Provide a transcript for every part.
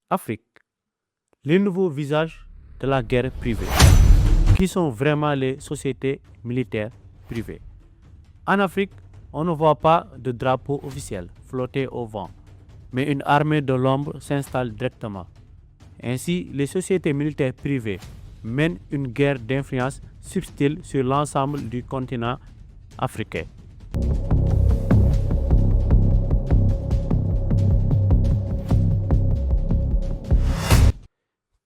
Afrique, les nouveaux visages de la guerre privée. Qui sont vraiment les sociétés militaires privées? En Afrique, on ne voit pas de drapeau officiel flotter au vent, mais une armée de l'ombre s'installe directement. Ainsi, les sociétés militaires privées mènent une guerre d'influence subtile sur l'ensemble du continent africain.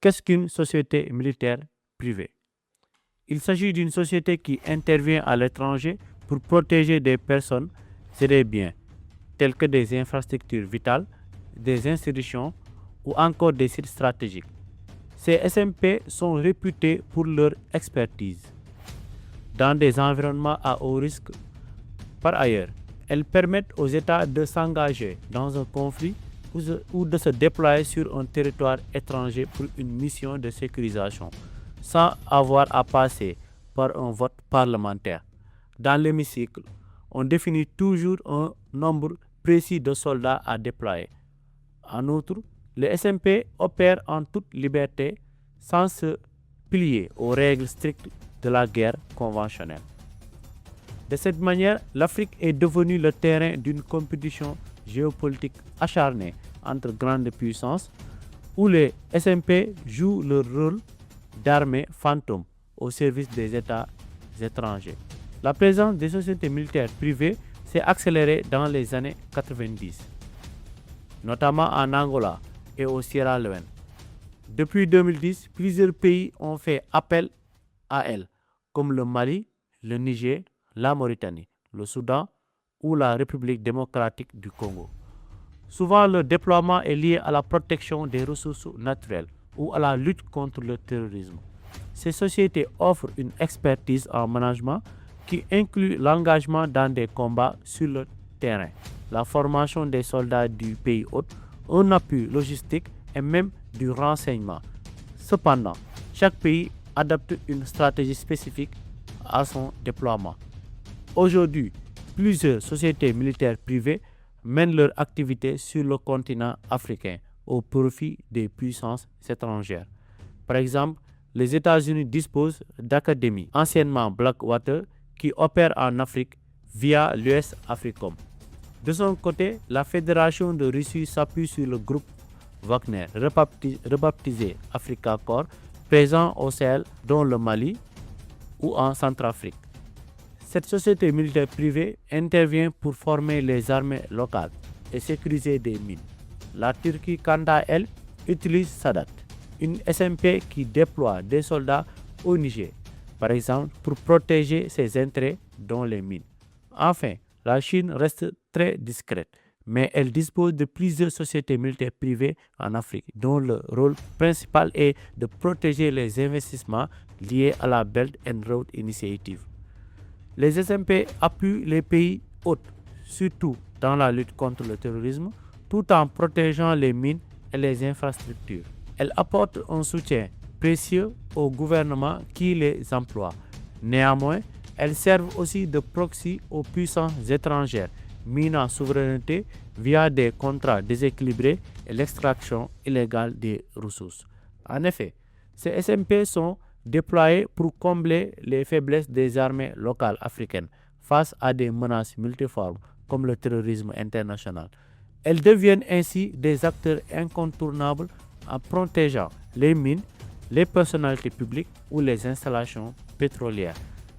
Qu'est-ce qu'une société militaire privée? Il s'agit d'une société qui intervient à l'étranger pour protéger des personnes et des biens, tels que des infrastructures vitales, des institutions ou encore des sites stratégiques. Ces SMP sont réputés pour leur expertise dans des environnements à haut risque. Par ailleurs, elles permettent aux États de s'engager dans un conflit ou de se déployer sur un territoire étranger pour une mission de sécurisation, sans avoir à passer par un vote parlementaire. Dans l'hémicycle, on définit toujours un nombre précis de soldats à déployer. En outre, les SMP opèrent en toute liberté sans se plier aux règles strictes de la guerre conventionnelle. De cette manière, l'Afrique est devenue le terrain d'une compétition géopolitique acharnée entre grandes puissances où les SMP jouent leur rôle d'armée fantôme au service des États étrangers. La présence des sociétés militaires privées s'est accélérée dans les années 90, notamment en Angola et au Sierra Leone. Depuis 2010, plusieurs pays ont fait appel à elles, comme le Mali, le Niger, la Mauritanie, le Soudan ou la République démocratique du Congo. Souvent, le déploiement est lié à la protection des ressources naturelles ou à la lutte contre le terrorisme. Ces sociétés offrent une expertise en management qui inclut l'engagement dans des combats sur le terrain, la formation des soldats du pays hôte, un appui logistique et même du renseignement. Cependant, chaque pays adapte une stratégie spécifique à son déploiement. Aujourd'hui, plusieurs sociétés militaires privées mènent leur activité sur le continent africain au profit des puissances étrangères. Par exemple, les États-Unis disposent d'académies, anciennement Blackwater, qui opèrent en Afrique via l'US Africom. De son côté, la Fédération de Russie s'appuie sur le groupe Wagner, rebaptisé Africa Corps, présent au Sahel, dont le Mali ou en Centrafrique. Cette société militaire privée intervient pour former les armées locales et sécuriser des mines. La Turquie, quant à elle, utilise Sadat, une SMP qui déploie des soldats au Niger, par exemple, pour protéger ses intérêts dans les mines. Enfin, la Chine reste très discrète, mais elle dispose de plusieurs sociétés militaires privées en Afrique, dont le rôle principal est de protéger les investissements liés à la Belt and Road Initiative. Les SMP appuient les pays hôtes, surtout dans la lutte contre le terrorisme, tout en protégeant les mines et les infrastructures. Elles apportent un soutien précieux aux gouvernements qui les emploient. Néanmoins, elles servent aussi de proxy aux puissances étrangères, minant souveraineté via des contrats déséquilibrés et l'extraction illégale des ressources. En effet, ces SMP sont déployés pour combler les faiblesses des armées locales africaines face à des menaces multiformes comme le terrorisme international. Elles deviennent ainsi des acteurs incontournables en protégeant les mines, les personnalités publiques ou les installations pétrolières.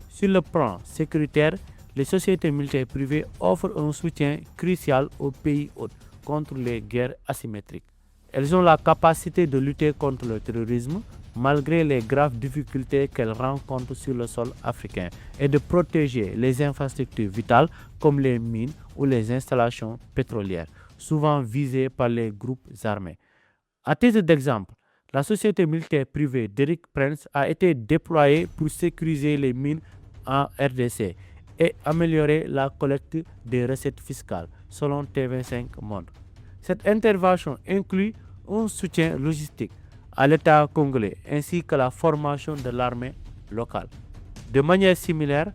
Sur le plan sécuritaire, les sociétés militaires privées offrent un soutien crucial aux pays hôtes contre les guerres asymétriques. Elles ont la capacité de lutter contre le terrorisme malgré les graves difficultés qu'elles rencontrent sur le sol africain et de protéger les infrastructures vitales comme les mines ou les installations pétrolières, souvent visées par les groupes armés. À titre d'exemple, la société militaire privée d'Eric Prince a été déployée pour sécuriser les mines en RDC et améliorer la collecte des recettes fiscales, selon TV5 Monde. Cette intervention inclut un soutien logistique à l'État congolais ainsi que la formation de l'armée locale. De manière similaire,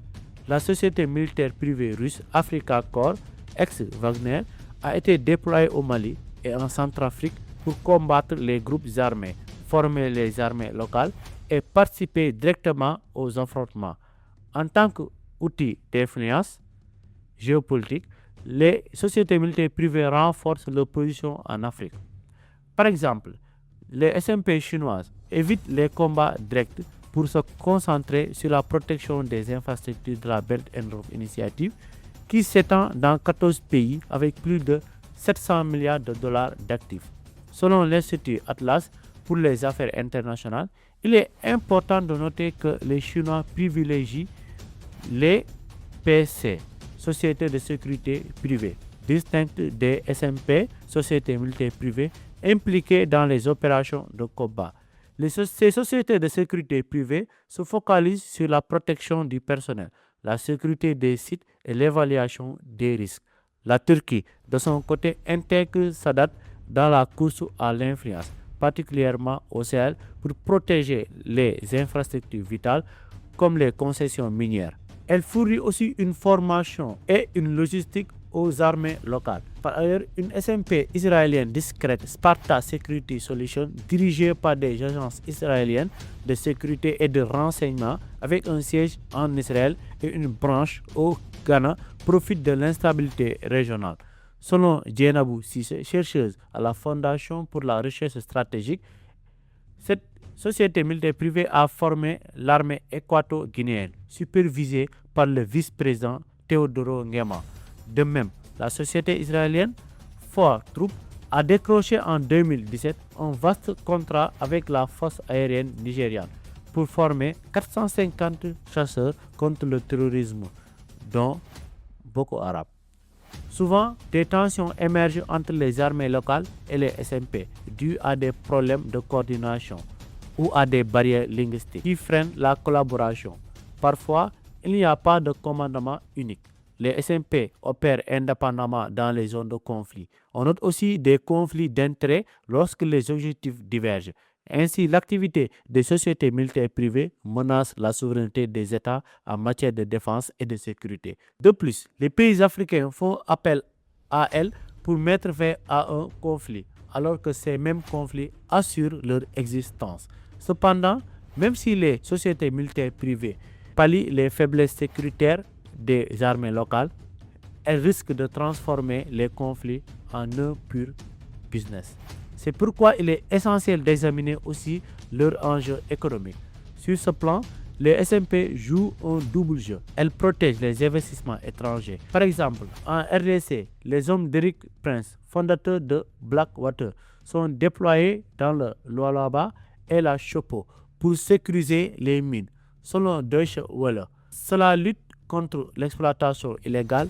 la société militaire privée russe Africa Corps, ex-Wagner, a été déployée au Mali et en Centrafrique pour combattre les groupes armés, former les armées locales et participer directement aux affrontements. En tant qu'outil d'influence géopolitique, les sociétés militaires privées renforcent leur position en Afrique. Par exemple, les SMP chinoises évitent les combats directs pour se concentrer sur la protection des infrastructures de la Belt and Road Initiative qui s'étend dans 14 pays avec plus de 700 milliards de dollars d'actifs. Selon l'Institut Atlas pour les affaires internationales, il est important de noter que les Chinois privilégient les PC, sociétés de sécurité privées, distinctes des SMP, sociétés militaires privées, impliquées dans les opérations de combat. Ces sociétés de sécurité privées se focalisent sur la protection du personnel, la sécurité des sites et l'évaluation des risques. La Turquie, de son côté, intègre Sadat dans la course à l'influence, particulièrement au Sahel, pour protéger les infrastructures vitales comme les concessions minières. Elle fournit aussi une formation et une logistique aux armées locales. Par ailleurs, une SMP israélienne discrète, Sparta Security Solutions, dirigée par des agences israéliennes de sécurité et de renseignement avec un siège en Israël et une branche au Ghana, profite de l'instabilité régionale. Selon Djenabou Sissé, chercheuse à la Fondation pour la recherche stratégique, cette société militaire privée a formé l'armée équato-guinéenne, supervisée par le vice-président Teodoro Ngema. De même, la société israélienne Four Troop a décroché en 2017 un vaste contrat avec la force aérienne nigériane pour former 450 chasseurs contre le terrorisme, dont Boko Haram. Souvent, des tensions émergent entre les armées locales et les SMP dues à des problèmes de coordination ou à des barrières linguistiques qui freinent la collaboration. Parfois, il n'y a pas de commandement unique. Les SMP opèrent indépendamment dans les zones de conflit. On note aussi des conflits d'intérêts lorsque les objectifs divergent. Ainsi, l'activité des sociétés militaires privées menace la souveraineté des États en matière de défense et de sécurité. De plus, les pays africains font appel à elles pour mettre fin à un conflit, alors que ces mêmes conflits assurent leur existence. Cependant, même si les sociétés militaires privées pallient les faiblesses sécuritaires des armées locales, elles risquent de transformer les conflits en un pur business. C'est pourquoi il est essentiel d'examiner aussi leurs enjeux économiques. Sur ce plan, les SMP jouent un double jeu. Elles protègent les investissements étrangers. Par exemple, en RDC, les hommes d'Eric Prince, fondateur de Blackwater, sont déployés dans le Lualaba et la Chopo pour sécuriser les mines. Selon Deutsche Welle, cela lutte contre l'exploitation illégale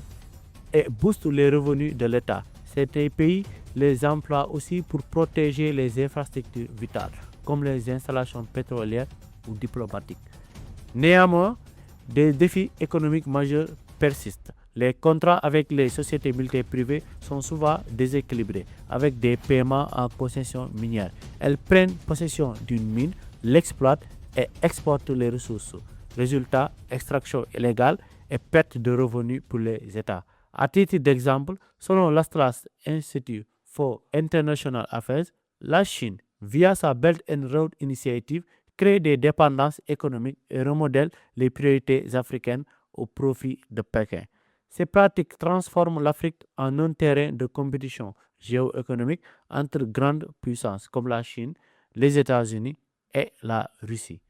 et booste les revenus de l'État. Ces pays les emploient aussi pour protéger les infrastructures vitales, comme les installations pétrolières ou diplomatiques. Néanmoins, des défis économiques majeurs persistent. Les contrats avec les sociétés militaires privées sont souvent déséquilibrés, avec des paiements en concession minière. Elles prennent possession d'une mine, l'exploitent et exportent les ressources. Résultat, extraction illégale et perte de revenus pour les États. À titre d'exemple, selon l'Astras Institute for International Affairs, la Chine, via sa Belt and Road Initiative, crée des dépendances économiques et remodèle les priorités africaines au profit de Pékin. Ces pratiques transforment l'Afrique en un terrain de compétition géoéconomique entre grandes puissances comme la Chine, les États-Unis et la Russie.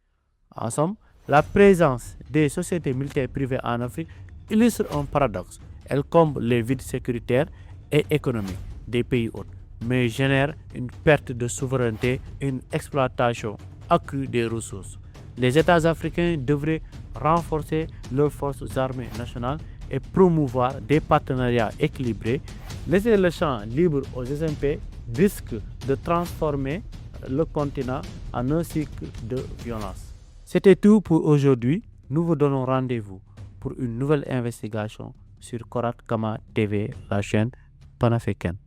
En somme, la présence des sociétés militaires privées en Afrique illustre un paradoxe. Elles comblent les vides sécuritaires et économiques des pays hôtes, mais génèrent une perte de souveraineté et une exploitation accrue des ressources. Les États africains devraient renforcer leurs forces armées nationales et promouvoir des partenariats équilibrés. Laisser le champ libre aux SMP risque de transformer le continent en un cycle de violence. C'était tout pour aujourd'hui. Nous vous donnons rendez-vous pour une nouvelle investigation sur Korat Kama TV, la chaîne panafricaine.